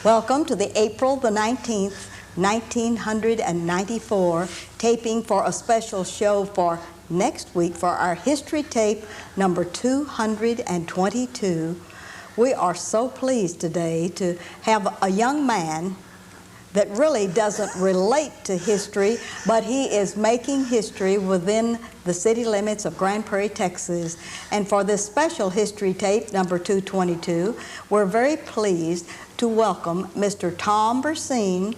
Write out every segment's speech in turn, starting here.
Welcome to the April the 19th, 1994 taping for a special show for next week for our history tape number 222. We are so pleased today to have a young man that really doesn't relate to history, but he is making history within the city limits of Grand Prairie, Texas. And for this special history tape, number 222, we're very pleased to welcome Mr. Tom Berseen,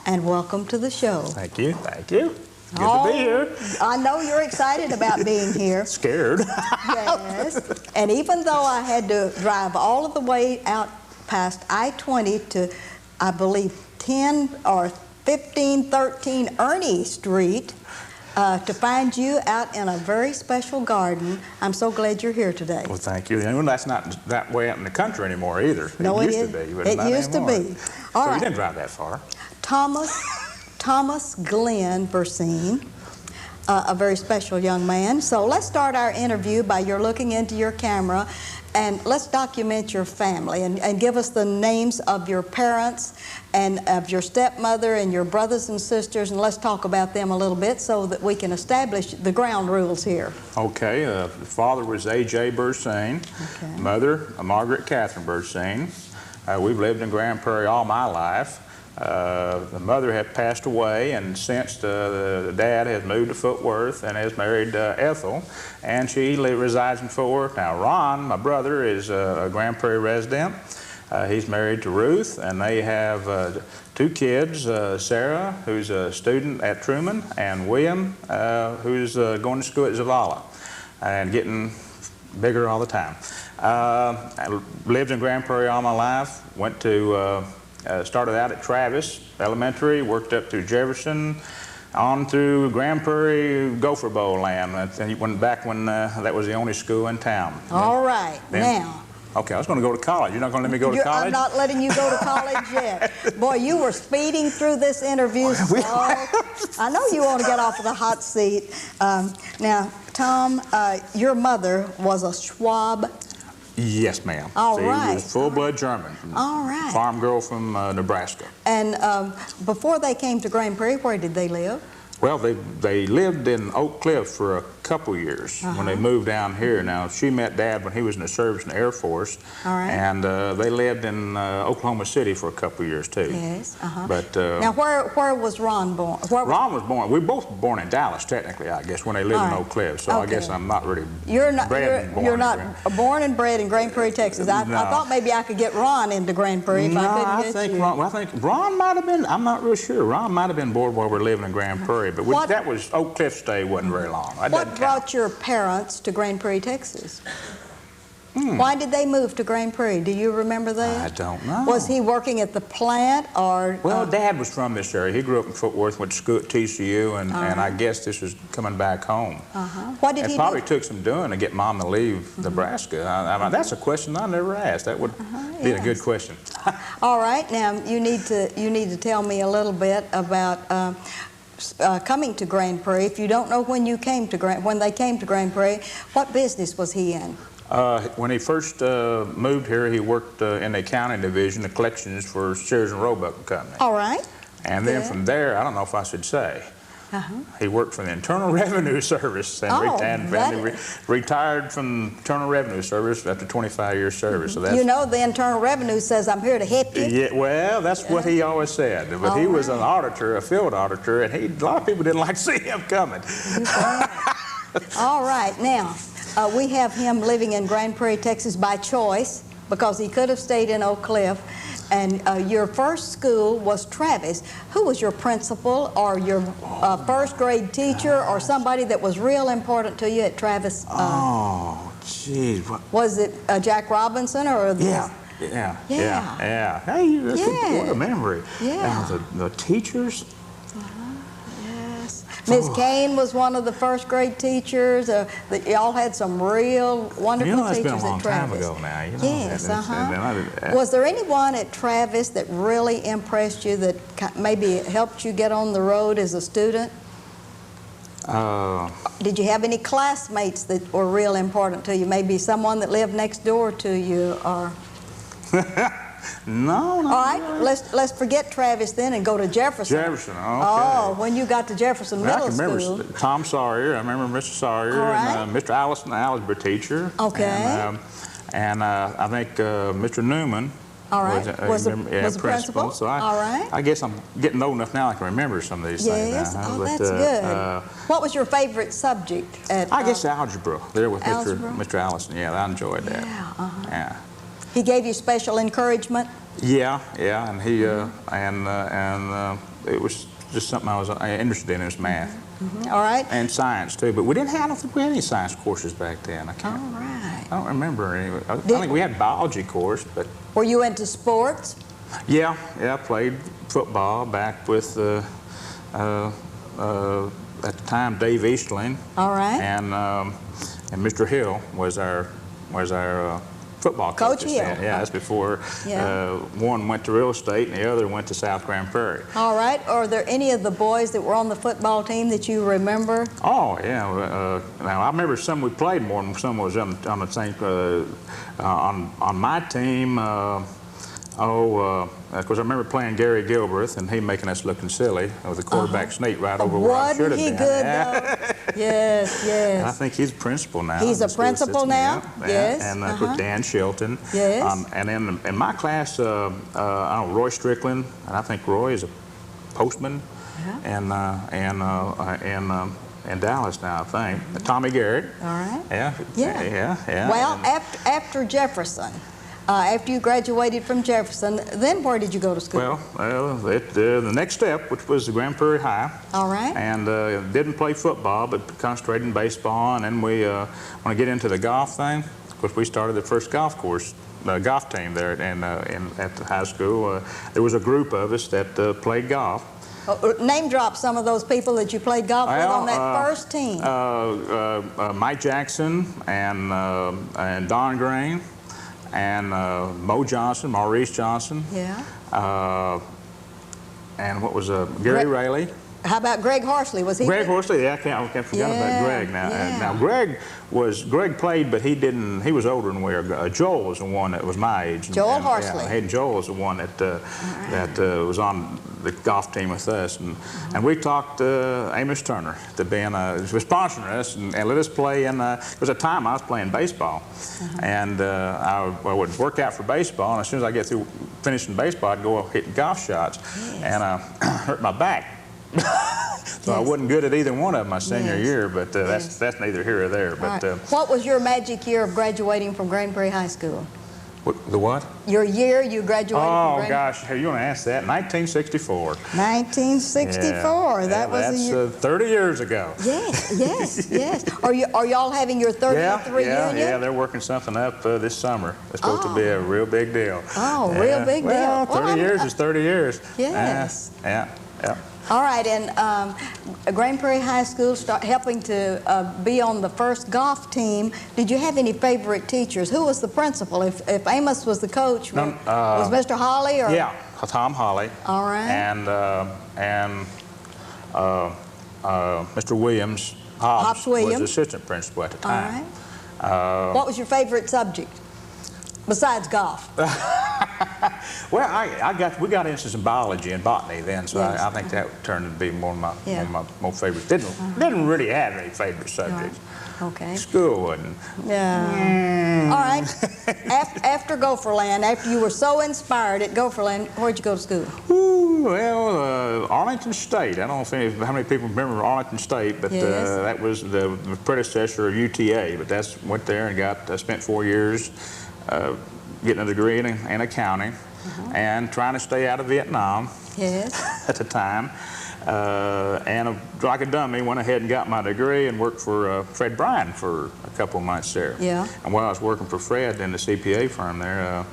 and welcome to the show. Thank you. Thank you. Good to be here. I know you're excited about being here. Scared. Yes. And even though I had to drive all of the way out past I-20 to, I believe, 10 or 1513 Ernie Street to find you out in a very special garden. I'm so glad you're here today. Well, thank you. And that's not that way out in the country anymore either. No, it used to be, but it not used anymore. to be. All so right. You didn't drive that far. Thomas Glenn Berseen, a very special young man. So let's start our interview by your looking into your camera, and let's document your family and give us the names of your parents and of your stepmother and your brothers and sisters, and let's talk about them a little bit so that we can establish the ground rules here. Okay. The father was A.J. Berseen. Okay. Mother, Margaret Catherine Berseen. We've lived in Grand Prairie all my life. The mother had passed away, and since the dad has moved to Fort Worth and has married Ethel, and she resides in Fort Worth now. Ron, my brother, is a Grand Prairie resident. He's married to Ruth, and they have two kids, Sarah, who's a student at Truman, and William, who's going to school at Zavala and getting bigger all the time. I lived in Grand Prairie all my life, went to started out at Travis Elementary, worked up through Jefferson, on through Grand Prairie Gopher Bowl land. Back when that was the only school in town. All right, now. Okay, I was going to go to college. You're not going to let me go to college? I'm not letting you go to college yet. Boy, you were speeding through this interview. So I know you want to get off of the hot seat. Now, Tom, your mother was a Schwab. Yes, ma'am. All She right. was full-blood German. All right. Farm girl from Nebraska. And before they came to Grand Prairie, where did they live? Well, they lived in Oak Cliff for a couple years when they moved down here. Now, she met Dad when he was in the service in the Air Force. All right. And they lived in Oklahoma City for a couple years, too. Yes. But now, where was Ron born? Ron was born. We were both born in Dallas, technically, I guess, when they lived in Oak Cliff. So I guess I'm not really You're not born and bred in Grand Prairie, Texas. I thought maybe I could get Ron into Grand Prairie if I couldn't get you. I think Ron might have been, I'm not real sure. Ron might have been born while we were living in Grand Prairie. But that was, Oak Cliff stay wasn't very long. What brought your parents to Grand Prairie, Texas? Why did they move to Grand Prairie? Do you remember that? I don't know. Was he working at the plant or? Well, Dad was from this area. He grew up in Fort Worth, went to school at TCU, and I guess this was coming back home. What did he do? It probably took some doing to get Mom to leave Nebraska. I mean, that's a question I never asked. That would be a good question. All right, now you need to tell me a little bit about coming to Grand Prairie. If you don't know when they came to Grand Prairie, what business was he in? When he first moved here, he worked in the accounting division, the collections for Sears and Roebuck and Company. All right. And then from there, I don't know if I should say, he worked for the Internal Revenue Service and retired from Internal Revenue Service after 25 years service. So that's, you know, the Internal Revenue says, I'm here to help you. Yeah, well, that's what he always said. But he was an auditor, a field auditor, and a lot of people didn't like to see him coming. All right, now, we have him living in Grand Prairie, Texas by choice because he could have stayed in Oak Cliff. And your first school was Travis. Who was your principal or your first grade teacher or somebody that was real important to you at Travis? Oh, geez. Was it Jack Robinson or the... Yeah. Hey, what a memory. Yeah. The teachers. Miss Kane was one of the first grade teachers. Y'all had some real wonderful teachers at Travis. That's been a long time ago now. You know, yes, Was there anyone at Travis that really impressed you that maybe helped you get on the road as a student? Did you have any classmates that were real important to you? Maybe someone that lived next door to you or... No, no. All right, let's forget Travis then and go to Jefferson. Jefferson, okay. Oh, when you got to Jefferson I Middle can remember School. Tom Sawyer. I remember Mr. Sawyer. All right. And Mr. Allison, the algebra teacher. Okay. And I think Mr. Newman. All right. Was the principal? So all right. I guess I'm getting old enough now I can remember some of these things. Yes. Now, Oh, but, that's good. What was your favorite subject at? I guess algebra. There with algebra? Mr. Allison. Yeah, I enjoyed that. Yeah. Uh-huh. Yeah. He gave you special encouragement. Yeah, and he it was just something I was interested in is math. Mm-hmm. All right. And science too, but we didn't have, I don't think we had any science courses back then. All right. I don't remember any. I think we had a biology course, but. Were you into sports? Yeah, I played football back with at the time Dave Eastling. All right. And Mr. Hill was our football coach. Coach Hill. Yeah, that's before one went to real estate and the other went to South Grand Prairie. All right. Are there any of the boys that were on the football team that you remember? Oh, yeah. Now, I remember some we played more than some was on the same, on my team, of course, I remember playing Gary Gilbreth and he making us looking silly with the quarterback sneak right over where I should have been. Wasn't he good, though? Yes, yes. And I think he's principal now. He's a principal now? Yeah. Yes. And with Dan Shelton. Yes. And in my class, I don't know, Roy Strickland, and I think Roy is a postman. Yeah. And Dallas now, I think. Tommy Garrett. All right. Yeah. Well, after Jefferson, after you graduated from Jefferson, then where did you go to school? Well, the next step, which was the Grand Prairie High. All right. And didn't play football, but concentrated in baseball. And then we want to get into the golf thing. Of course, we started the first golf team there at the high school. There was a group of us that played golf. Name drop some of those people that you played golf with on that first team. Mike Jackson and Don Green. And Mo Johnson, Maurice Johnson. Yeah. And what was Gary Rayleigh. How about Greg Horsley? Was he? Greg Horsley, yeah, I can't forget about Greg now. Yeah. Now Greg played, but he didn't. He was older than we are. Joel was the one that was my age. Joel Horsley. Yeah, Joel was the one that was on the golf team with us, and we talked Amos Turner to being was sponsoring us and let us play in. Because at the time I was playing baseball, and I would work out for baseball, and as soon as I get through finishing baseball, I'd go hitting golf shots, and I hurt my back. So I wasn't good at either one of them my senior year, but that's neither here or there. But what was your magic year of graduating from Grand Prairie High School? The what? Your year you graduated from Oh, gosh, you want to ask that? 1964. 1964. Yeah, that was that's a year. 30 years ago. Yes. Are y'all having your 30th reunion? Yeah, they're working something up this summer. It's supposed to be a real big deal. Oh, real big deal. Well, 30 years is 30 years. Yes. Yeah. All right, and Grand Prairie High School helping to be on the first golf team. Did you have any favorite teachers? Who was the principal? If Amos was the coach, was Mr. Holly or? Yeah, Tom Holly. All right. And Mr. Williams, Hobbs was the assistant principal at the time. All right. What was your favorite subject besides golf? Well, we got interested in biology and botany then, so I think that turned to be one of my more favorites. Didn't really have any favorite subjects. Okay. School wasn't. Yeah. All right. After Gopherland, after you were so inspired at Gopherland, where'd you go to school? Well, Arlington State. I don't know how many people remember Arlington State, but that was the predecessor of UTA. But went there and spent 4 years. Getting a degree in accounting and trying to stay out of Vietnam at the time. And like a dummy, went ahead and got my degree and worked for Fred Bryan for a couple of months there. Yeah. And while I was working for Fred in the CPA firm there,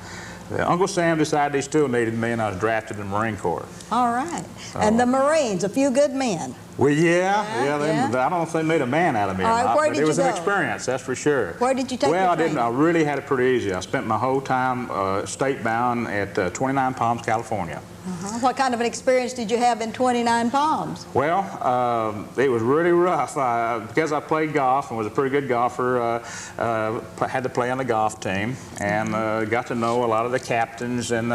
Uncle Sam decided he still needed me, and I was drafted in the Marine Corps. All right. And the Marines, a few good men. Well, I don't know if they made a man out of me or not, but it was an experience, that's for sure. Where did you take Well, your I didn't. training? I really had it pretty easy. I spent my whole time state-bound at 29 Palms, California. What kind of an experience did you have in 29 Palms? Well, it was really rough. Because I played golf and was a pretty good golfer, had to play on the golf team and got to know a lot of the captains and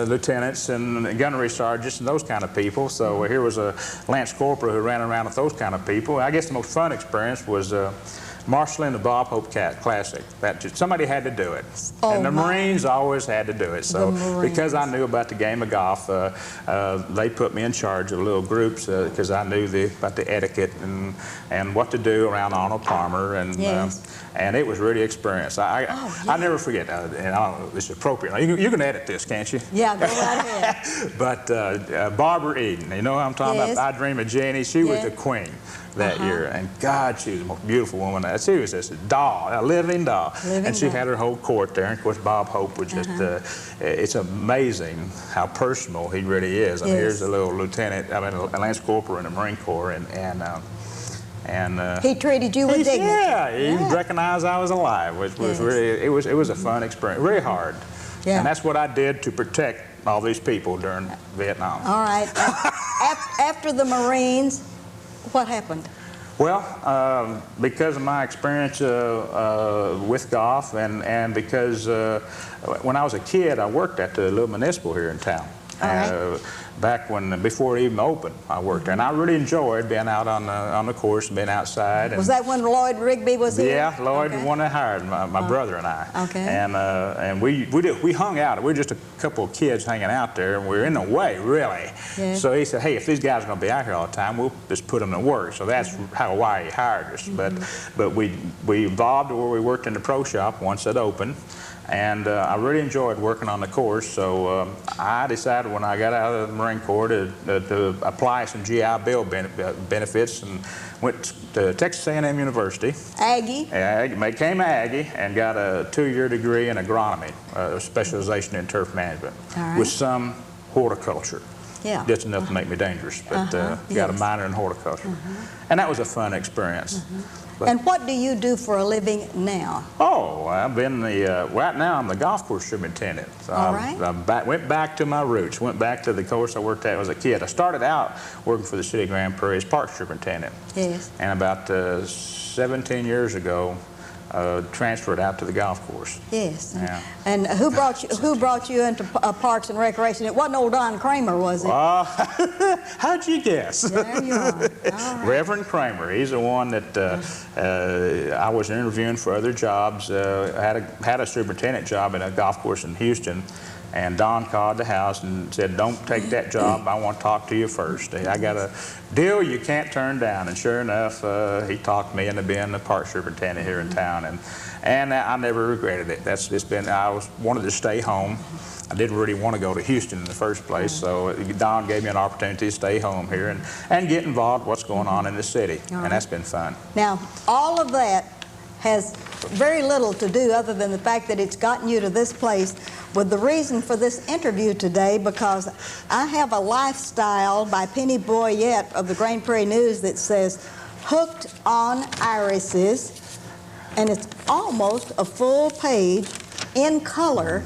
lieutenants and gunnery sergeants and those kind of people. So here was a Lance Corporal who ran around with those kind of people. I guess the most fun experience was marshaling the Bob Hope Classic. Somebody had to do it. And the Marines always had to do it. So because I knew about the game of golf, they put me in charge of little groups because I knew about the etiquette and what to do around Arnold Palmer. And it was really experience. I never forget, and I don't know if this is appropriate. You can edit this, can't you? Yeah, go right ahead. But Barbara Eden, you know what I'm talking about? I Dream of Jeannie. She was the queen that year, and God, she was the most beautiful woman. She was just a doll, a living doll. And she had her whole court there, and of course Bob Hope was just, it's amazing how personal he really is. I mean, here's a little lieutenant, a Lance Corporal in the Marine Corps, and he treated you with dignity. Yeah, he recognized I was alive, which was really, it was a fun experience, really hard. Yeah. And that's what I did to protect all these people during Vietnam. All right. After the Marines, what happened? Well, because of my experience with golf and because when I was a kid, I worked at the little municipal here in town. Back before it even opened, I worked there, and I really enjoyed being out on the course and being outside. Was that when Lloyd Rigby was here? Yeah, Lloyd was one that hired my brother and I. And we hung out. We were just a couple of kids hanging out there, and we were in the way, really. So he said, "Hey, if these guys are going to be out here all the time, we'll just put them to work." So that's why he hired us. But we evolved to where we worked in the pro shop once it opened. And I really enjoyed working on the course, so I decided when I got out of the Marine Corps to apply some GI Bill benefits and went to Texas A&M University. Aggie? Became an Aggie and got a 2-year degree in agronomy, specialization in turf management, with some horticulture. Just enough to make me dangerous, but got a minor in horticulture. And that was a fun experience. And what do you do for a living now? Oh, I've been right now I'm the golf course superintendent. So I went back to my roots, went back to the course I worked at as a kid. I started out working for the city of Grand Prairie as park superintendent. And about 17 years ago, transferred out to the golf course. And who brought you into Parks and Recreation? It wasn't old Don Kramer, was it? How'd you guess? There you are. Reverend Kramer. He's the one that I was interviewing for other jobs. Had a superintendent job at a golf course in Houston. And Don called the house and said, "Don't take that job. I want to talk to you first. I got a deal you can't turn down." And sure enough, he talked me into being the park superintendent here in town. And I never regretted it. I wanted to stay home. I didn't really want to go to Houston in the first place, so Don gave me an opportunity to stay home here and get involved in what's going on in the city. And that's been fun. Now, all of that has very little to do other than the fact that it's gotten you to this place with the reason for this interview today, because I have a lifestyle by Penny Boyette of the Grand Prairie News that says, "Hooked on Irises," and it's almost a full page in color,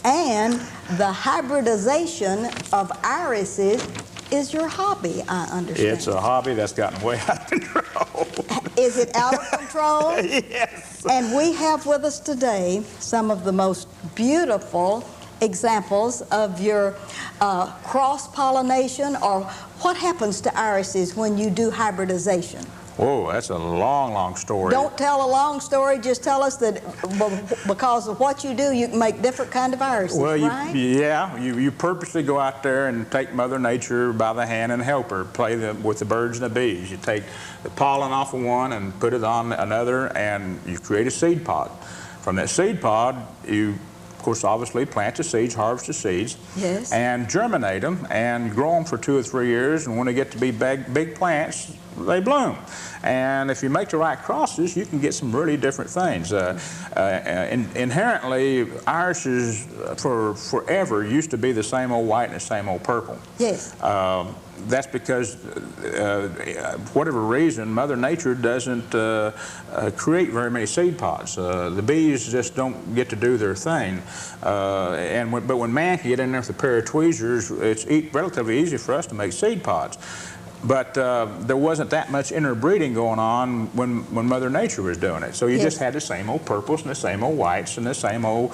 and the hybridization of irises is your hobby, I understand. It's a hobby that's gotten way out of control. Is it out of control? Yes. And we have with us today some of the most beautiful examples of your cross-pollination, or what happens to irises when you do hybridization. Whoa, that's a long, long story. Don't tell a long story, just tell us that because of what you do, you can make different kind of irises, right? You purposely go out there and take Mother Nature by the hand and help her play with the birds and the bees. You take the pollen off of one and put it on another, and you create a seed pod. From that seed pod, you, of course, obviously plant the seeds, harvest the seeds, and germinate them and grow them for 2 or 3 years. And when they get to be big plants, they bloom. And if you make the right crosses, you can get some really different things. Inherently, irises for forever used to be the same old white and the same old purple. Yes. That's because, whatever reason, Mother Nature doesn't create very many seed pods. The bees just don't get to do their thing. But when man can get in there with the pair of tweezers, it's relatively easy for us to make seed pods. But there wasn't that much interbreeding going on when Mother Nature was doing it. So you just had the same old purples and the same old whites and the same old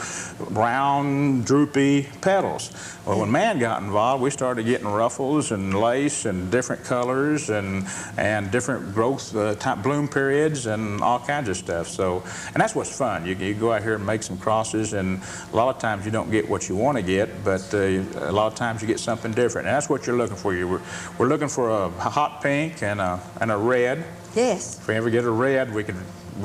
brown, droopy petals. Well, when man got involved, we started getting ruffles and lace and different colors and different growth bloom periods and all kinds of stuff. So, and that's what's fun. You go out here and make some crosses, and a lot of times you don't get what you want to get, but a lot of times you get something different. And that's what you're looking for. We're looking for a hot pink and a red. Yes. If we ever get a red, we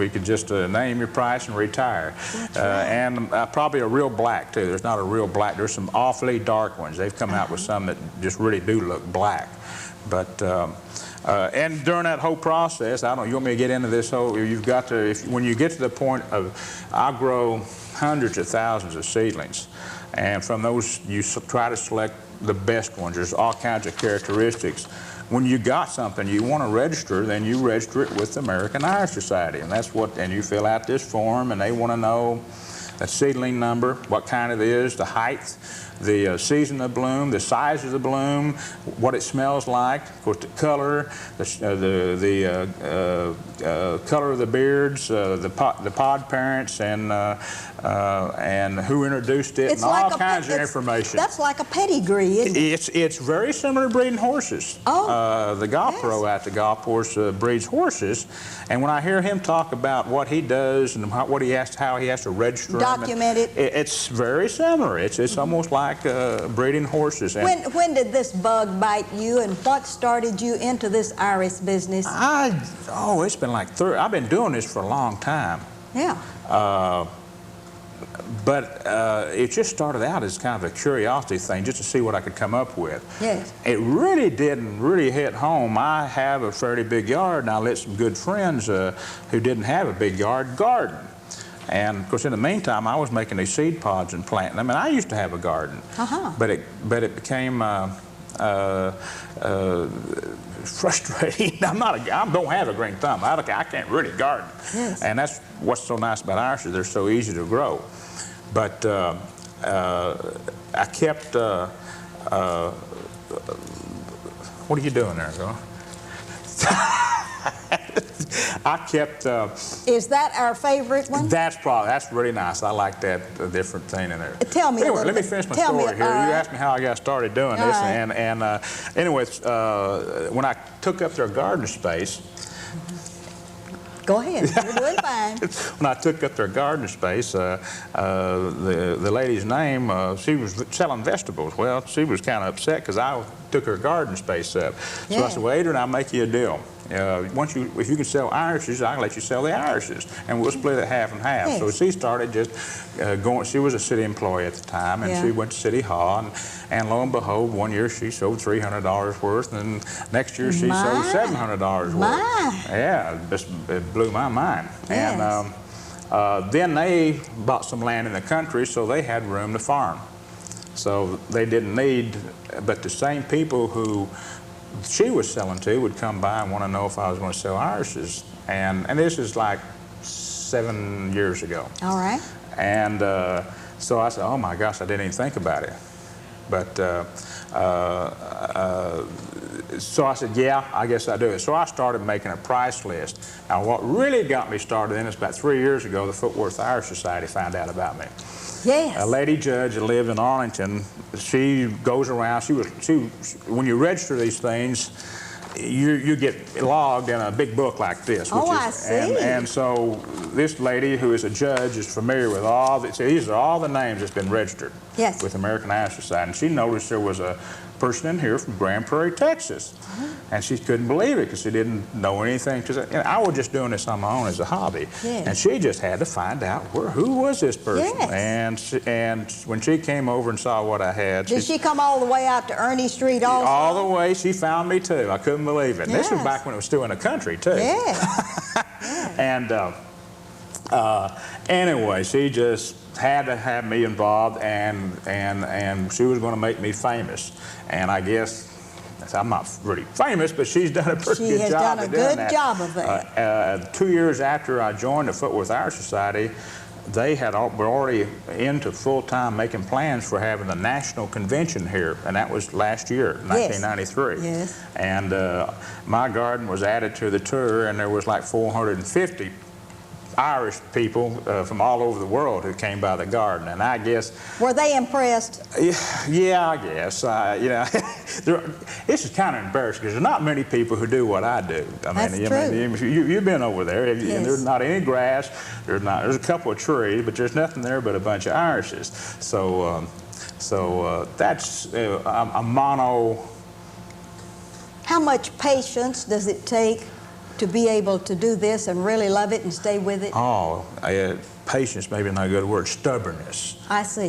could just name your price and retire. That's right. And probably a real black too. There's not a real black. There's some awfully dark ones. They've come out with some that just really do look black. But and during that whole process, I don't know. You want me to get into this whole? You've got to. When you get to the point of, I grow hundreds of thousands of seedlings, and from those you try to select the best ones. There's all kinds of characteristics. When you got something you want to register, then you register it with the American Irish Society, and that's what. And you fill out this form, and they want to know the seedling number, what kind it is, the height, the season of bloom, the size of the bloom, what it smells like, of course the color, the color of the beards, the pod parents, and who introduced it, and all kinds of information. That's like a pedigree, isn't it? It's very similar to breeding horses. Oh, the golf pro at the golf course breeds horses, and when I hear him talk about what he does and how he has to register document it, it's very similar. It's almost like breeding horses. And when did this bug bite you, and what started you into this iris business? It's been like I've been doing this for a long time. Yeah. But it just started out as kind of a curiosity thing, just to see what I could come up with. Yes. It really didn't hit home. I have a fairly big yard, and I let some good friends who didn't have a big yard garden. And of course, in the meantime, I was making these seed pods and planting them. And I used to have a garden, but it became frustrating. I don't have a green thumb. I can't really garden. Yes. And that's what's so nice about irises. They're so easy to grow. But I kept. What are you doing there, girl? I kept. Is that our favorite one? That's really nice. I like that different thing in there. Tell me. Anyway, let me finish my story here. You asked me how I got started doing this, and anyways, when I took up their garden space. Go ahead. You're doing fine. When I took up their garden space, the lady's name, she was selling vegetables. Well, she was kind of upset because I took her garden space up. So I said, well, Adrian, I'll make you a deal. If you can sell irises, I can let you sell the irises, and we'll split it half and half. Yes. So she started just going. She was a city employee at the time, and she went to City Hall, and lo and behold, one year she sold $300 worth, and next year she sold $700 worth. Yeah, it blew my mind. Yes. And then they bought some land in the country, so they had room to farm. So they didn't need, but the same people who she was selling to would come by and want to know if I was going to sell irises. And this is like 7 years ago. All right. And so I said, oh my gosh, I didn't even think about it. But so I said, yeah, I guess I do it. So I started making a price list. Now what really got me started in is about 3 years ago, the Fort Worth Irish Society found out about me. Yes. A lady judge that lived in Arlington, she goes around, when you register these things, you get logged in a big book like this. I see. And so this lady who is a judge is familiar with all these are all the names that's been registered with American Irish Society. And she noticed there was a person in here from Grand Prairie, Texas. And she couldn't believe it because she didn't know anything. I was just doing this on my own as a hobby. Yes. And she just had to find out who was this person. Yes. And when she came over and saw what I had. Did she come all the way out to Ernie Street also? All the way. She found me too. I couldn't believe it. And this was back when it was still in the country too. Yes. And anyway, she just had to have me involved, and she was going to make me famous. And I guess I'm not really famous, but she's done a pretty good job. She has done a good job of that. 2 years after I joined the Foot Worth Irish Society, they were already into full-time making plans for having the national convention here, and that was last year, 1993. Yes. And my garden was added to the tour, and there was like 450 Irish people from all over the world who came by the garden, and I guess... Were they impressed? Yeah, I guess. You know, this is kind of embarrassing because there's not many people who do what I do. That's true. You've been over there, and Yes. there's not any grass. There's a couple of trees, but there's nothing there but a bunch of Irishes. So that's a mono. How much patience does it take to be able to do this and really love it and stay with it? Oh, patience, maybe not a good word. Stubbornness. I see.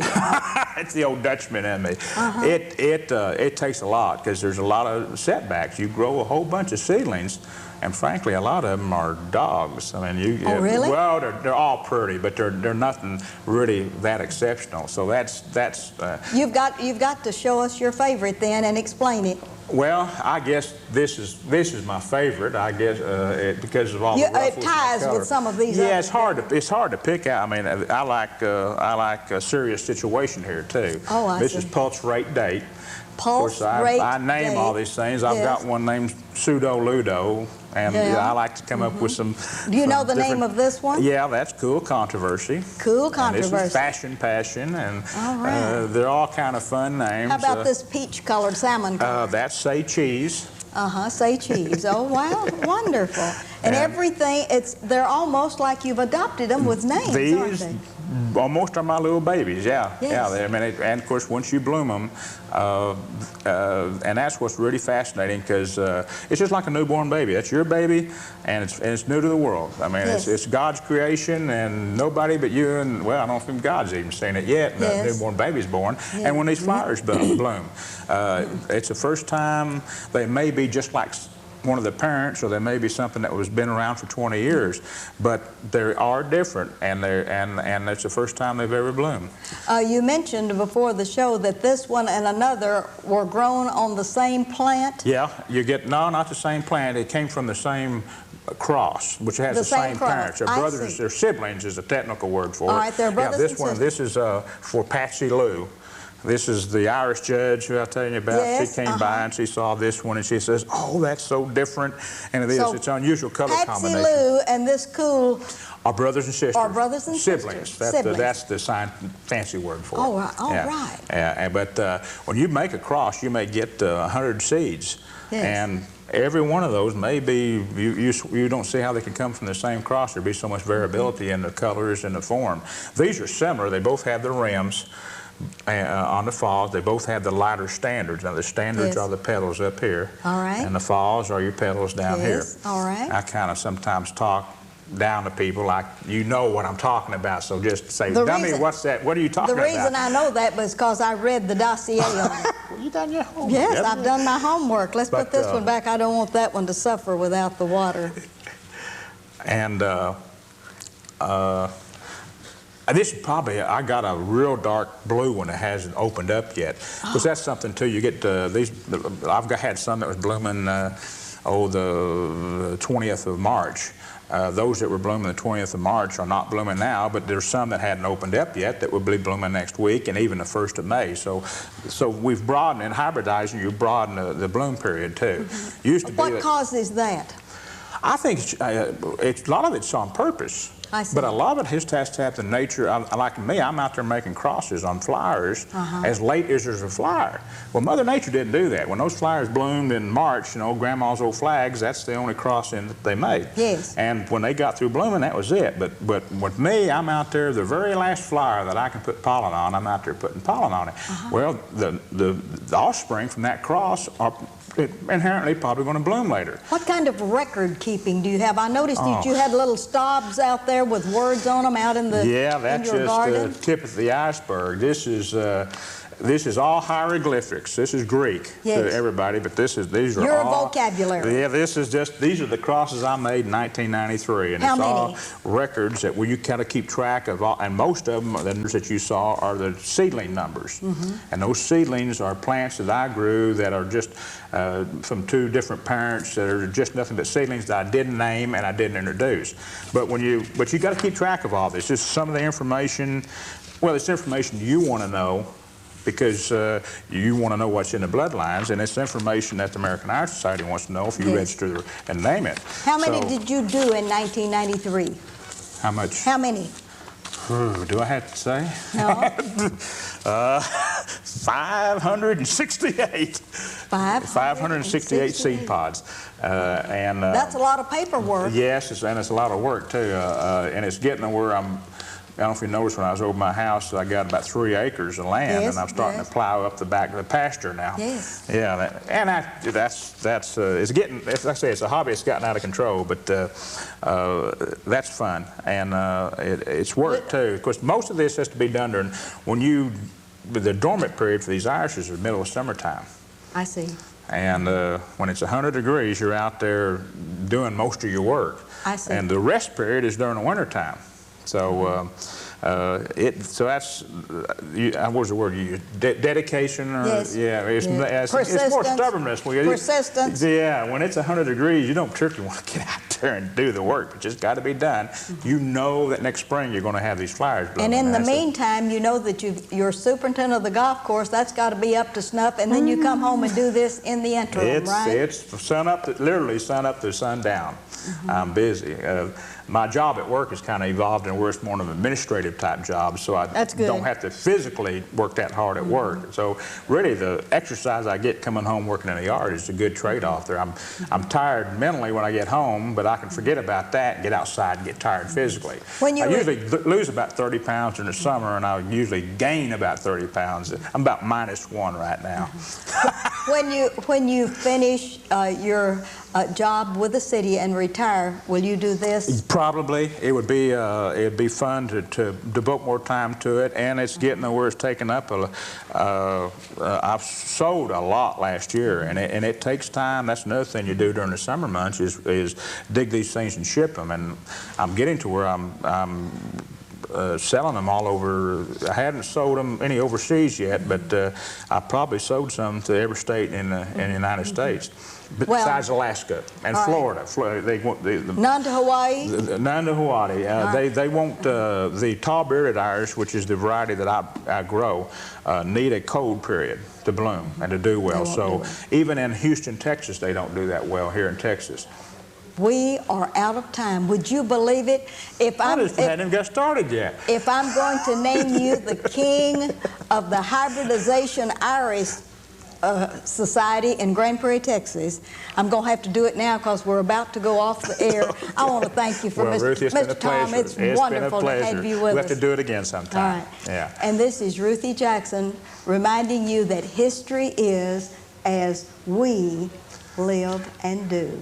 It's the old Dutchman in me. It takes a lot because there's a lot of setbacks. You grow a whole bunch of seedlings, and frankly, a lot of them are dogs. I mean, Oh, really? Well, they're all pretty, but they're nothing really that exceptional. So that's. You've got to show us your favorite then and explain it. Well, I guess this is my favorite. I guess because of all the ruffles. It ties with some of these. Yeah, it's hard to pick out. I mean, I like a serious situation here too. Oh, I see. This is pulse rate date. Pulse of course, rate I name date. all these things. I've Yes. got one named Pseudo Ludo, and I like to come up with some. Do you know the different- name of this one? Yeah, that's Cool Controversy. Cool And Controversy. this is Fashion Passion, and All right. they're all kind of fun names. How about this peach-colored salmon color? That's Say Cheese. Say cheese. Oh, wow, wonderful. And everything, they're almost like you've adopted them with names, aren't These they? almost are my little babies, yeah. Yes. Yeah, and of course, once you bloom them, and that's what's really fascinating because it's just like a newborn baby. That's your baby, and it's new to the world. I mean, Yes. it's God's creation, and nobody but you and, well, I don't know if God's even seen it yet. Yes. The newborn baby's born, Yes. and when these flowers bloom, it's the first time they may be just like one of the parents, or there may be something that was been around for 20 years, but they are different, and it's the first time they've ever bloomed. You mentioned before the show that this one and another were grown on the same plant. Yeah, you get not the same plant. It came from the same cross, which has The the same same cross. parents. They're I brothers. see. They're siblings is a technical word for it. All right, they're brothers this and one. This is for Patsy Lou. This is the Irish judge who I was telling you about. Yes, She came by and she saw this one and she says, "Oh, that's so different." And it is. So It's an unusual color Patsy combination. Lou and this Cool. Our brothers and sisters. Our brothers and siblings. sisters. That's the fancy word for it. Oh, right. All yeah. right. Yeah, but when you make a cross, you may get 100 seeds. Yes. And every one of those may be, you don't see how they can come from the same cross. There'd be so much variability in the colors and the form. These are similar. They both have the rims on the falls. They both have the lighter standards. Now, the standards Yes. are the petals up here. All right. And the falls are your petals down here. Yes. All right. I kind of sometimes talk down to people like, you know what I'm talking about, so just say, The dummy, reason- what's that? What are you talking The about? reason I know that was because I read the dossier on it. Well, you done your homework. Yes, haven't I've you? done my homework. Let's But, put this one back. I don't want that one to suffer without the water. And this is probably, I got a real dark blue one that hasn't opened up yet. Because that's something too, you get these, had some that was blooming, the 20th of March. Those that were blooming the 20th of March are not blooming now, but there's some that hadn't opened up yet that will be blooming next week and even the 1st of May. So we've broadened, in hybridizing, you broaden the bloom period too. Used to be What causes that? I think a lot of it's on purpose. I see. But a lot of it has to have the nature, like me, I'm out there making crosses on flowers as late as there's a flower. Well, Mother Nature didn't do that. When those flowers bloomed in March, you know, Grandma's old flags, that's the only crossing that they made. Yes. And when they got through blooming, that was it. But with me, I'm out there, the very last flower that I can put pollen on, I'm out there putting pollen on it. Well, the offspring from that cross are inherently probably going to bloom later. What kind of record keeping do you have? I noticed that you had little stobs out there with words on them out in the that's in your just garden. the tip of the iceberg. This is all hieroglyphics. This is Greek to everybody, but these are your all vocabulary. Yeah, these are the crosses I made in 1993, and How it's many? all records that you kind of keep track of. And most of them that you saw are the seedling numbers, and those seedlings are plants that I grew that are just from two different parents that are just nothing but seedlings that I didn't name and I didn't introduce. But you got to keep track of all this. Just some of the information. Well, it's information you want to know, because you want to know what's in the bloodlines, and it's information that the American Iron Society wants to know if you register and name it. How many did you do in 1993? How much? How many? Do I have to say? No. 568. 568 seed pods. That's a lot of paperwork. Yes, and it's a lot of work too. And it's getting to where I don't know if you noticed when I was over my house, I got about 3 acres of land, and I'm starting to plow up the back of the pasture now. Yes. Yeah, and it's getting, like I say, it's a hobby that's gotten out of control, but that's fun, and it's work too. Of course, most of this has to be done during the dormant period for these irises is the middle of summertime. I see. And when it's 100 degrees, you're out there doing most of your work. I see. And the rest period is during the wintertime. So that's what was the word you used? Dedication, or yeah, it's more stubbornness. Persistence. Yeah, when it's 100 degrees, you don't particularly want to get out there and do the work. It's just got to be done. You know that next spring you're going to have these flowers blooming. And in the meantime, you know that you're superintendent of the golf course. That's got to be up to snuff, and then you come home and do this in the interim, right? It's sun up, literally sun up to sun down. I'm busy. My job at work has kind of evolved into where it's more of an administrative type job, so I don't have to physically work that hard at work. So really the exercise I get coming home working in the yard is a good trade-off there. I'm tired mentally when I get home, but I can forget about that and get outside and get tired physically. I usually lose about 30 pounds in the summer, and I usually gain about 30 pounds. I'm about -1 right now. When you finish your job with the city and retire, will you do this? Probably. It'd be fun to devote more time to it, and it's getting to where it's taken up. I've sowed a lot last year, and it takes time. That's another thing you do during the summer months is dig these things and ship them. And I'm getting to where I'm selling them all over. I hadn't sold them any overseas yet, but I probably sold some to every state in the United States. Besides Alaska and Florida. They want none to Hawaii? None to Hawaii. They want the tall-bearded iris, which is the variety that I grow, need a cold period to bloom and to do well. So even in Houston, Texas, they don't do that well here in Texas. We are out of time. Would you believe it? I just hadn't even got started yet. If I'm going to name you the king of the hybridization iris Society in Grand Prairie, Texas, I'm going to have to do it now because we're about to go off the air. I want to thank you for Ruthie, Mr. Tom. It's wonderful to have you with us. We'll have to do it again sometime. All right. Yeah. And this is Ruthie Jackson reminding you that history is as we live and do.